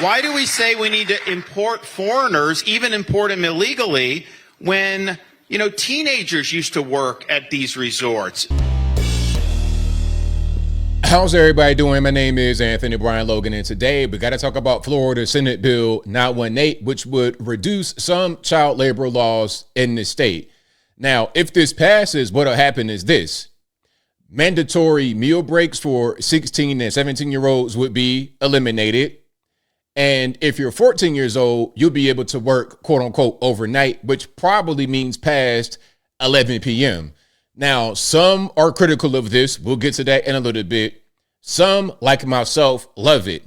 Why do we say we need to import foreigners, even import them illegally, when, teenagers used to work at these resorts? How's everybody doing? My name is Anthony Brian Logan, and today we got to talk about Florida Senate Bill 918, which would reduce some child labor laws in the state. Now, if this passes, what'll happen is this. Mandatory meal breaks for 16 and 17-year-olds would be eliminated. And if you're 14 years old, you'll be able to work, quote unquote, overnight, which probably means past 11 p.m. Now, some are critical of this. We'll get to that in a little bit. Some, like myself, love it.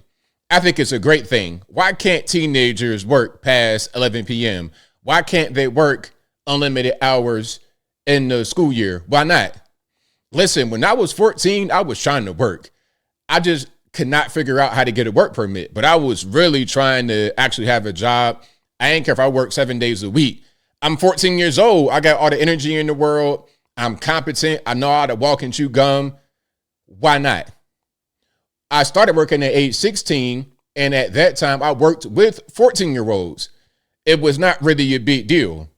I think it's a great thing. Why can't teenagers work past 11 p.m.? Why can't they work unlimited hours in the school year? Why not? Listen, when I was 14, I was trying to work. I just could not figure out how to get a work permit, but I was really trying to actually have a job. I ain't care if I work 7 days a week. I'm 14 years old. I got all the energy in the world. I'm competent. I know how to walk and chew gum. Why not? I started working at age 16, and at that time, I worked with 14-year-olds. It was not really a big deal.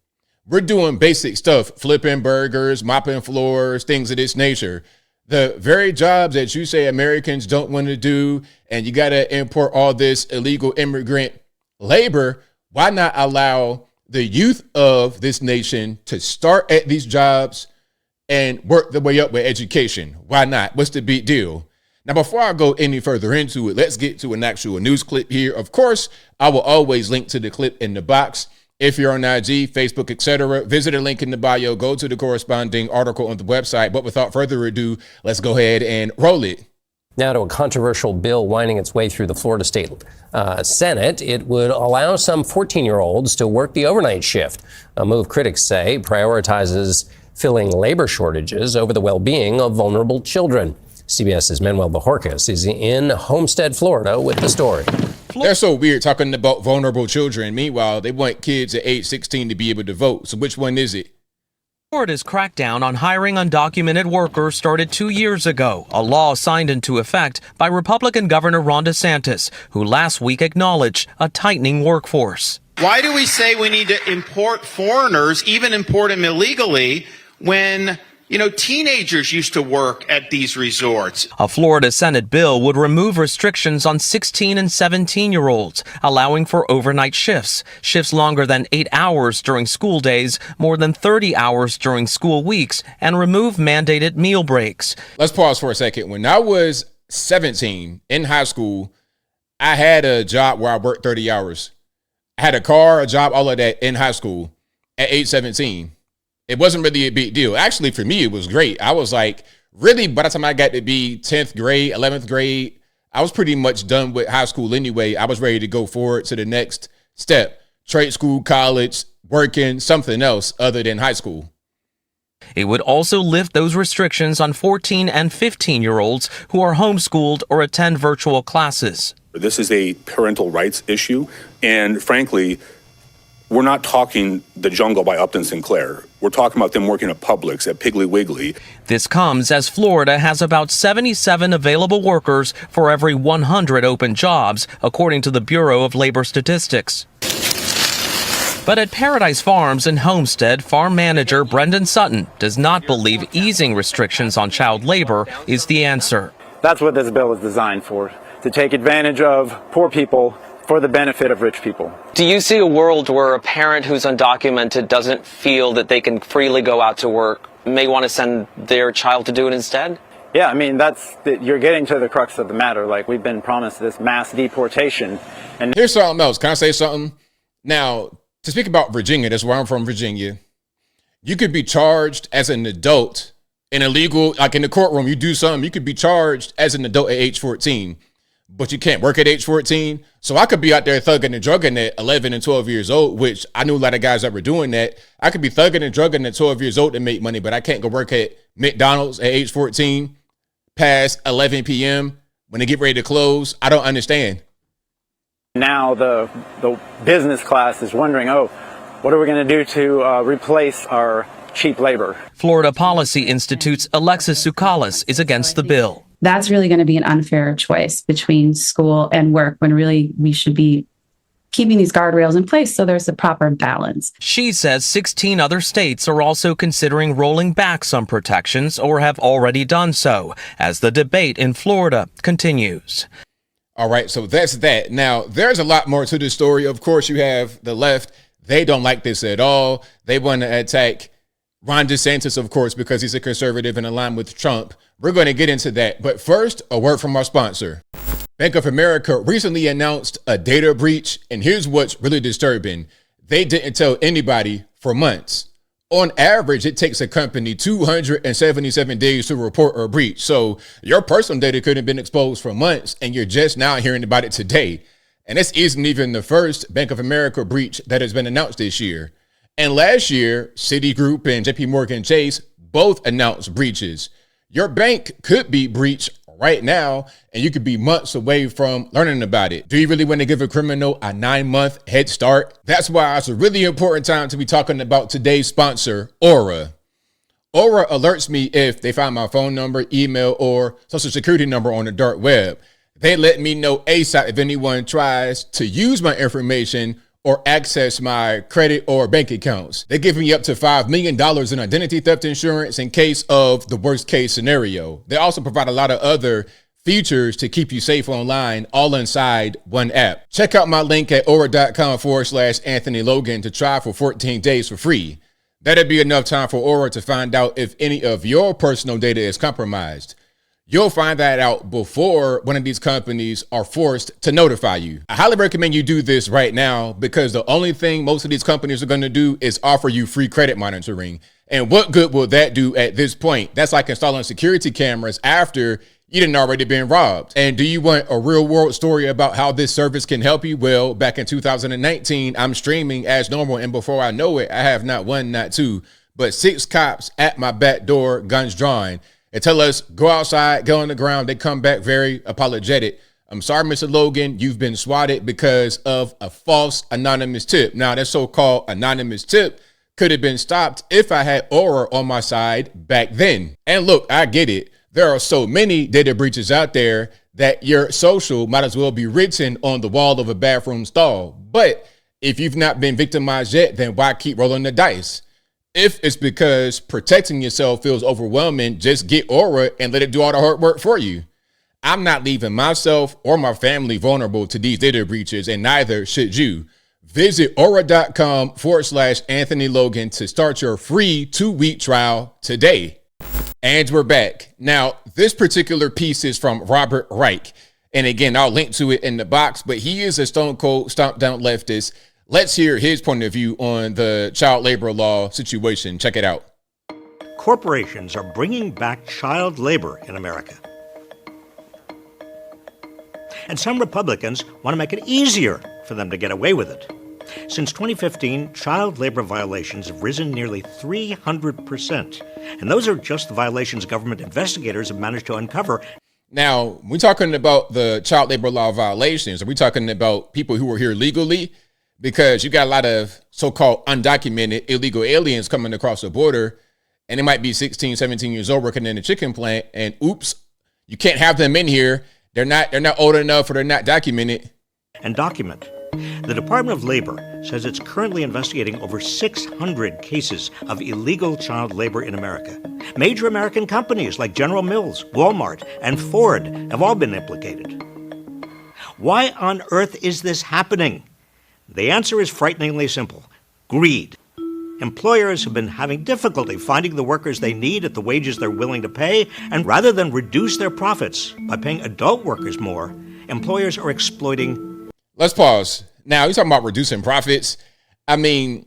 We're doing basic stuff, flipping burgers, mopping floors, things of this nature. The very jobs that you say Americans don't want to do, and you got to import all this illegal immigrant labor, why not allow the youth of this nation to start at these jobs and work their way up with education? Why not? What's the big deal? Now, before I go any further into it, let's get to an actual news clip here. Of course, I will always link to the clip in the box. If you're on IG, Facebook, etc., visit a link in the bio, go to the corresponding article on the website. But without further ado, let's go ahead and roll it. Now to a controversial bill winding its way through the Florida State Senate. It would allow some 14-year-olds to work the overnight shift, a move critics say prioritizes filling labor shortages over the well-being of vulnerable children. CBS's Manuel Bajorquez is in Homestead, Florida, with the story. They're so weird talking about vulnerable children. Meanwhile, they want kids at age 16 to be able to vote. So which one is it? Florida's crackdown on hiring undocumented workers started 2 years ago, a law signed into effect by Republican Governor Ron DeSantis, who last week acknowledged a tightening workforce. Why do we say we need to import foreigners, even import them illegally, when teenagers used to work at these resorts? A Florida Senate bill would remove restrictions on 16 and 17-year-olds, allowing for overnight shifts longer than 8 hours during school days, more than 30 hours during school weeks, and remove mandated meal breaks. Let's pause for a second. When I was 17 in high school, I had a job where I worked 30 hours. I had a car, a job, all of that in high school at age 17. It wasn't really a big deal. Actually, for me, it was great. I was like, really, by the time I got to be 10th grade, 11th grade, I was pretty much done with high school anyway. I was ready to go forward to the next step. Trade school, college, working, something else other than high school. It would also lift those restrictions on 14 and 15-year-olds who are homeschooled or attend virtual classes. This is a parental rights issue, and frankly, we're not talking the jungle by Upton Sinclair. We're talking about them working at Publix, at Piggly Wiggly. This comes as Florida has about 77 available workers for every 100 open jobs, according to the Bureau of Labor Statistics. But at Paradise Farms in Homestead, farm manager Brendan Sutton does not believe easing restrictions on child labor is the answer. That's what this bill is designed for, to take advantage of poor people for the benefit of rich people. Do you see a world where a parent who's undocumented doesn't feel that they can freely go out to work, may want to send their child to do it instead? Yeah, I mean, you're getting to the crux of the matter. Like, we've been promised this mass deportation. And here's something else. Can I say something? Now, to speak about Virginia, that's where I'm from, Virginia. You could be charged as an adult in a legal, like in the courtroom, you do something, you could be charged as an adult at age 14. But you can't work at age 14. So I could be out there thugging and drugging at 11 and 12 years old, which I knew a lot of guys that were doing that. I could be thugging and drugging at 12 years old to make money, but I can't go work at McDonald's at age 14 past 11 p.m. when they get ready to close. I don't understand. Now the business class is wondering, what are we going to do to replace our cheap labor? Florida Policy Institute's Alexis Tsoukalis is against the bill. that's really going to be an unfair choice between school and work, when really we should be keeping these guardrails in place so there's a proper balance. She says 16 other states are also considering rolling back some protections or have already done so as the debate in Florida continues. All right, so that's that. Now, there's a lot more to the story. Of course, you have the left. They don't like this at all. They want to attack Ron DeSantis, of course, because he's a conservative and aligned with Trump. We're going to get into that. But first, a word from our sponsor. Bank of America recently announced a data breach, and here's what's really disturbing. They didn't tell anybody for months. On average, it takes a company 277 days to report a breach. So your personal data could have been exposed for months, and you're just now hearing about it today. And this isn't even the first Bank of America breach that has been announced this year. And last year, Citigroup and JP Morgan Chase both announced breaches. Your bank could be breached right now, and you could be months away from learning about it. Do you really want to give a criminal a 9-month head start? That's why it's a really important time to be talking about today's sponsor, Aura. Aura alerts me if they find my phone number, email, or social security number on the dark web. They let me know ASAP if anyone tries to use my information or access my credit or bank accounts. They give me up to $5 million in identity theft insurance in case of the worst case scenario. They also provide a lot of other features to keep you safe online, all inside one app. Check out my link at aura.com/Anthony Logan to try for 14 days for free. That'd be enough time for Aura to find out if any of your personal data is compromised. You'll find that out before one of these companies are forced to notify you. I highly recommend you do this right now because the only thing most of these companies are going to do is offer you free credit monitoring. And what good will that do at this point? That's like installing security cameras after you didn't already been robbed. And do you want a real world story about how this service can help you? Well, back in 2019, I'm streaming as normal. And before I know it, I have not one, not two, but 6 cops at my back door, guns drawn. They tell us, go outside, go on the ground. They come back very apologetic. I'm sorry, Mr. Logan, you've been swatted because of a false anonymous tip. Now, that so-called anonymous tip could have been stopped if I had Aura on my side back then. And look, I get it. There are so many data breaches out there that your social might as well be written on the wall of a bathroom stall. But if you've not been victimized yet, then why keep rolling the dice? If it's because protecting yourself feels overwhelming, just get Aura and let it do all the hard work for you. I'm not leaving myself or my family vulnerable to these data breaches, and neither should you. Visit aura.com/Anthony Logan to start your free 2-week trial today. And we're back. Now, this particular piece is from Robert Reich. And again, I'll link to it in the box, but he is a stone cold stomp down leftist. Let's hear his point of view on the child labor law situation. Check it out. Corporations are bringing back child labor in America. And some Republicans want to make it easier for them to get away with it. Since 2015, child labor violations have risen nearly 300%. And those are just the violations government investigators have managed to uncover. Now, we're talking about the child labor law violations. Are we talking about people who were here legally? Because you got a lot of so-called undocumented illegal aliens coming across the border, and they might be 16, 17 years old working in a chicken plant, and oops, you can't have them in here. They're not old enough, or they're not documented. And document. The Department of Labor says it's currently investigating over 600 cases of illegal child labor in America. Major American companies like General Mills, Walmart, and Ford have all been implicated. Why on earth is this happening? The answer is frighteningly simple: greed. Employers have been having difficulty finding the workers they need at the wages they're willing to pay, and rather than reduce their profits by paying adult workers more, employers are exploiting. Let's pause. Now, you're talking about reducing profits. I mean,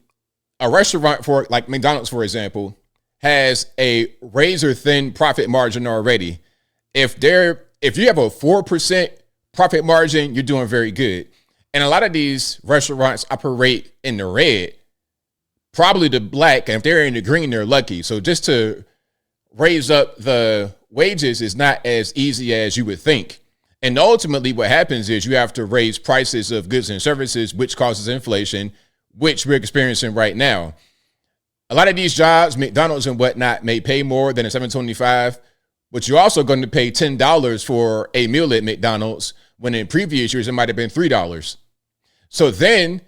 a restaurant for like McDonald's, for example, has a razor thin profit margin already. If you have a 4% profit margin, you're doing very good. And a lot of these restaurants operate in the red, probably the black. And if they're in the green, they're lucky. So just to raise up the wages is not as easy as you would think. And ultimately what happens is you have to raise prices of goods and services, which causes inflation, which we're experiencing right now. A lot of these jobs, McDonald's and whatnot, may pay more than a $7.25, but you're also going to pay $10 for a meal at McDonald's when in previous years it might have been $3. So then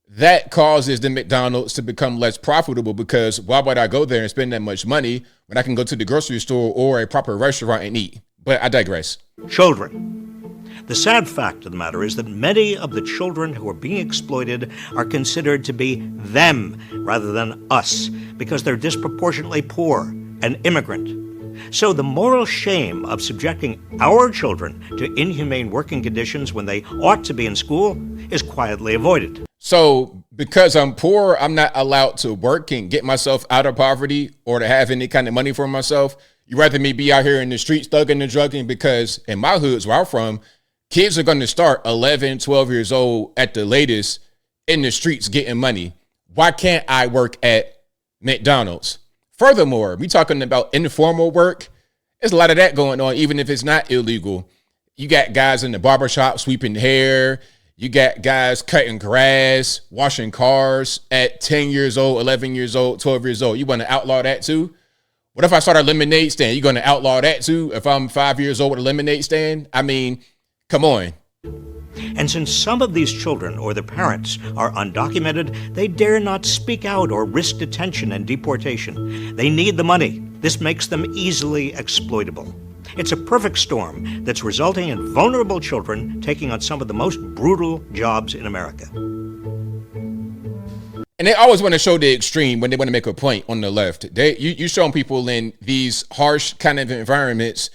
that causes the McDonald's to become less profitable, because why would I go there and spend that much money when I can go to the grocery store or a proper restaurant and eat? But I digress. Children. The sad fact of the matter is that many of the children who are being exploited are considered to be them rather than us because they're disproportionately poor and immigrant. So the moral shame of subjecting our children to inhumane working conditions when they ought to be in school is quietly avoided. So because I'm poor, I'm not allowed to work and get myself out of poverty or to have any kind of money for myself. You'd rather me be out here in the streets thugging and drugging, because in my hoods where I'm from, kids are going to start 11, 12 years old at the latest in the streets getting money. Why can't I work at McDonald's? Furthermore, we talking about informal work. There's a lot of that going on, even if it's not illegal. You got guys in the barbershop sweeping hair. You got guys cutting grass, washing cars at 10 years old, 11 years old, 12 years old. You want to outlaw that too? What if I start a lemonade stand? You going to outlaw that too if I'm 5 years old with a lemonade stand? I mean, come on. And since some of these children or their parents are undocumented, they dare not speak out or risk detention and deportation. They need the money. This makes them easily exploitable. It's a perfect storm that's resulting in vulnerable children taking on some of the most brutal jobs in America. And they always want to show the extreme when they want to make a point on the left. You showing people in these harsh kind of environments,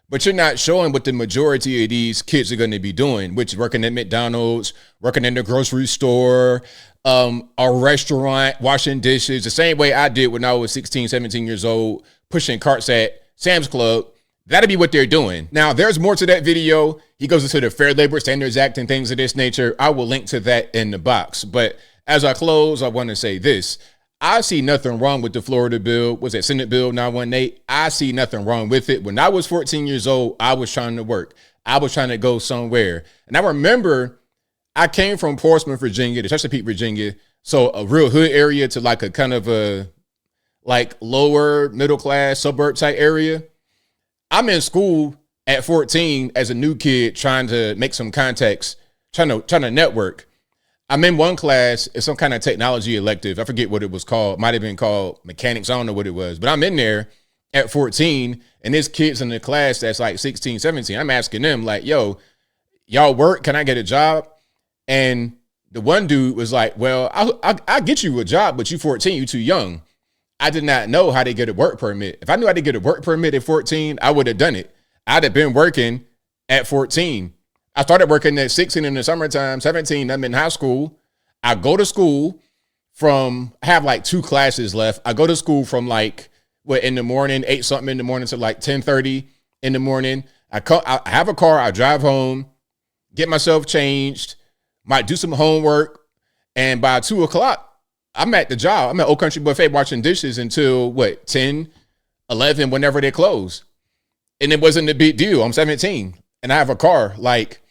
but you're not showing what the majority of these kids are going to be doing, which is working at McDonald's, working in the grocery store, a restaurant, washing dishes, the same way I did when I was 16, 17 years old, pushing carts at Sam's Club. That'd be what they're doing. Now, there's more to that video. He goes into the Fair Labor Standards Act and things of this nature. I will link to that in the box. But as I close, I want to say this. I see nothing wrong with the Florida bill. Was it Senate Bill 918? I see nothing wrong with it. When I was 14 years old, I was trying to work. I was trying to go somewhere. And I remember I came from Portsmouth, Virginia, to Chesapeake, Virginia. So a real hood area to like a kind of a like lower middle class suburb type area. I'm in school at 14 as a new kid trying to make some contacts, trying to network. I'm in one class, it's some kind of technology elective. I forget what it was called. Might have been called mechanics. I don't know what it was, but I'm in there at 14 and there's kids in the class that's like 16, 17. I'm asking them like, yo, y'all work? Can I get a job? And the one dude was like, well, I'll get you a job, but you 14, you too young. I did not know how to get a work permit. If I knew how to get a work permit at 14, I would have done it. I'd have been working at 14. I started working at 16 in the summertime, 17, I'm in high school. I go to school I have like 2 classes left. I go to school from like, in the morning, 8 something in the morning to like 10:30 in the morning. I have a car, I drive home, get myself changed, might do some homework. And by 2 o'clock, I'm at the job. I'm at Old Country Buffet washing dishes until 10, 11, whenever they close. And it wasn't a big deal. I'm 17 and I have a car. Like,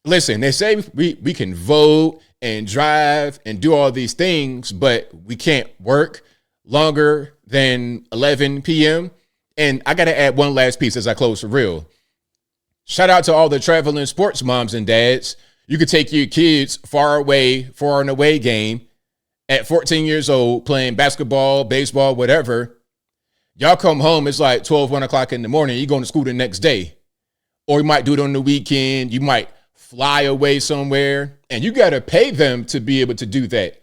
listen, they say we can vote and drive and do all these things, but we can't work longer than 11 p.m. And I got to add one last piece as I close for real. Shout out to all the traveling sports moms and dads. You could take your kids far and away game at 14 years old, playing basketball, baseball, whatever. Y'all come home, it's like 12, 1 o'clock in the morning. You're going to school the next day. Or you might do it on the weekend. You might fly away somewhere. And you got to pay them to be able to do that.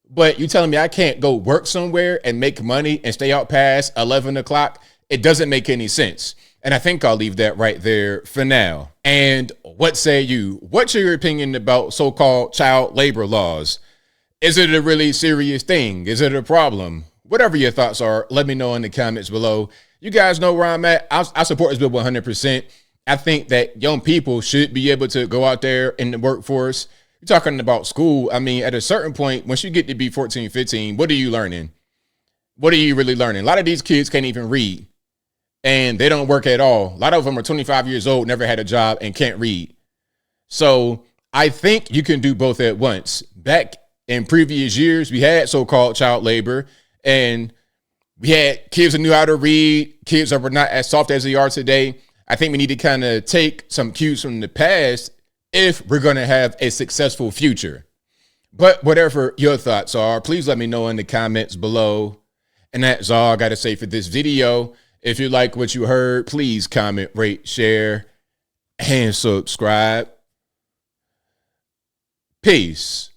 But you telling me I can't go work somewhere and make money and stay out past 11 o'clock? It doesn't make any sense. And I think I'll leave that right there for now. And what say you? What's your opinion about so-called child labor laws? Is it a really serious thing? Is it a problem? Whatever your thoughts are, let me know in the comments below. You guys know where I'm at. I support this bill 100%. I think that young people should be able to go out there in the workforce. You're talking about school. I mean, at a certain point, once you get to be 14, 15, what are you learning? What are you really learning? A lot of these kids can't even read and they don't work at all. A lot of them are 25 years old, never had a job and can't read. So I think you can do both at once. Back in previous years, we had so-called child labor, and We had kids who knew how to read, kids that were not as soft as they are today. I think we need to kind of take some cues from the past if we're going to have a successful future. But whatever your thoughts are, please let me know in the comments below. And that's all I got to say for this video. If you like what you heard, please comment, rate, share, and subscribe. Peace.